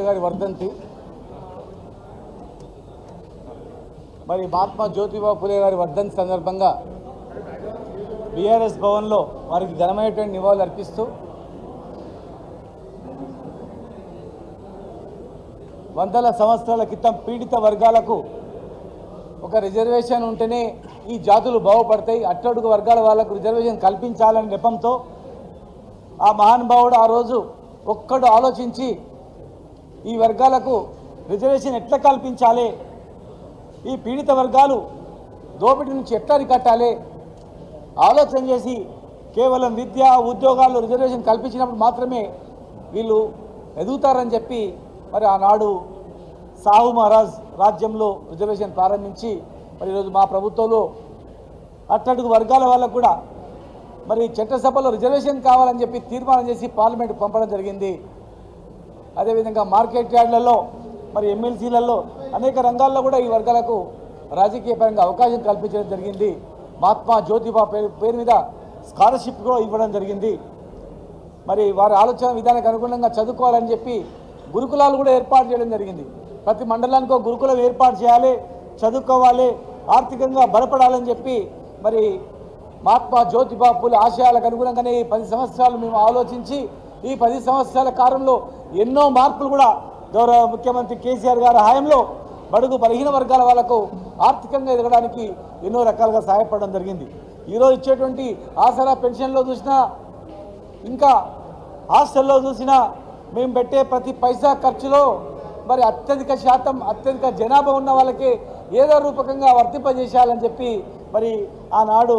గారి వర్ధంతి మరి మహాత్మా జ్యోతిబా ఫులే గారి వర్ధంతి సందర్భంగా బీఆర్ఎస్ భవన్లో వారికి ఘనమైనటువంటి నివాళులు అర్పిస్తూ వందల సంవత్సరాల క్రితం పీడిత వర్గాలకు ఒక రిజర్వేషన్ ఉంటేనే ఈ జాతులు బాగుపడతాయి, అట్టడుగు వర్గాల వాళ్ళకు రిజర్వేషన్ కల్పించాలనే నెపంతో ఆ మహానుభావుడు ఆ రోజు ఒక్కడు ఆలోచించి ఈ వర్గాలకు రిజర్వేషన్ ఎట్లా కల్పించాలి, ఈ పీడిత వర్గాలు దోపిడీ నుంచి ఎట్లా అరికట్టాలి ఆలోచన చేసి కేవలం విద్య ఉద్యోగాల్లో రిజర్వేషన్ కల్పించినప్పుడు మాత్రమే వీళ్ళు ఎదుగుతారని చెప్పి మరి ఆనాడు సాహు మహారాజ్ రాజ్యంలో రిజర్వేషన్ ప్రారంభించి మరి ఈరోజు మా ప్రభుత్వంలో అట్టడుగు వర్గాల వాళ్ళకు కూడా మరి చట్టసభలో రిజర్వేషన్ కావాలని చెప్పి తీర్మానం చేసి పార్లమెంట్కి పంపడం జరిగింది. అదేవిధంగా మార్కెట్ యార్డ్లలో మరి ఎమ్మెల్సీలలో అనేక రంగాల్లో కూడా ఈ వర్గాలకు రాజకీయ పరంగా అవకాశం కల్పించడం జరిగింది. మహాత్మా జ్యోతిబా పేరు మీద స్కాలర్షిప్ కూడా ఇవ్వడం జరిగింది. మరి వారి ఆలోచన విధానానికి అనుగుణంగా చదువుకోవాలని చెప్పి గురుకులాలు కూడా ఏర్పాటు చేయడం జరిగింది. ప్రతి మండలానికి ఒక గురుకులం ఏర్పాటు చేయాలి, చదువుకోవాలి, ఆర్థికంగా బలపడాలని చెప్పి మరి మహాత్మా జ్యోతిబా ఫులే ఆశయాలకు అనుగుణంగానే ఈ 10 సంవత్సరాలు మేము ఆలోచించి ఈ 10 సంవత్సరాల కాలంలో ఎన్నో మార్పులు కూడా గౌరవ ముఖ్యమంత్రి కేసీఆర్ గారి హయాంలో బడుగు బలహీన వర్గాల వాళ్లకు ఆర్థికంగా ఎదగడానికి ఎన్నో రకాలుగా సహాయపడడం జరిగింది. ఈరోజు ఇచ్చేటువంటి ఆసరా పెన్షన్లో చూసినా ఇంకా హాస్టల్లో చూసినా మేము పెట్టే ప్రతి పైసా ఖర్చులో మరి అత్యధిక శాతం అత్యధిక జనాభా ఉన్న వాళ్ళకి ఏదో రూపకంగా వర్తింపజేసేయాలని చెప్పి మరి ఆనాడు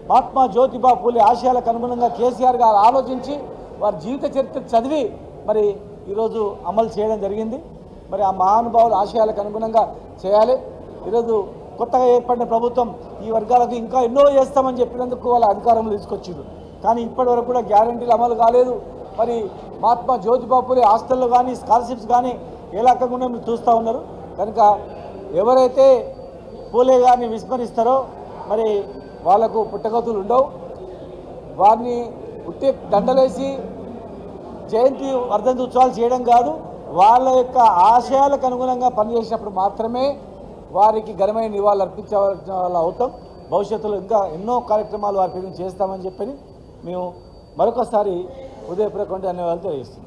మహాత్మా జ్యోతిబా ఫులే ఆశయాలకు అనుగుణంగా కేసీఆర్ గారు ఆలోచించి వారి జీవిత చరిత్ర చదివి మరి ఈరోజు అమలు చేయడం జరిగింది. మరి ఆ మహానుభావుల ఆశయాలకు అనుగుణంగా చేయాలి. ఈరోజు కొత్తగా ఏర్పడిన ప్రభుత్వం ఈ వర్గాలకు ఇంకా ఎన్నో చేస్తామని చెప్పినందుకు వాళ్ళ అధికారంలో తీసుకొచ్చింది. కానీ ఇప్పటివరకు కూడా గ్యారంటీలు అమలు కాలేదు. మరి మహాత్మా జ్యోతిబా ఫులే హాస్టల్లో కానీ స్కాలర్షిప్స్ కానీ ఏ రకంగా మీరు చూస్తూ ఉన్నారు. కనుక ఎవరైతే ఫులే గారిని విస్మరిస్తారో మరి వాళ్లకు పుట్టగతులు ఉండవు. వారిని ఉట్టి దండలేసి జయంతి వర్ధంతి ఉత్సవాలు చేయడం కాదు, వాళ్ళ యొక్క ఆశయాలకు అనుగుణంగా పనిచేసినప్పుడు మాత్రమే వారికి ఘనమైన నివాళులు అర్పించవలసిన వాళ్ళు అవుతాం. భవిష్యత్తులో ఇంకా ఎన్నో కార్యక్రమాలు వారి పేరు చేస్తామని చెప్పని మేము మరొకసారి హృదయపూర్వక ధన్యవాదాలు తెలియజేస్తున్నాం.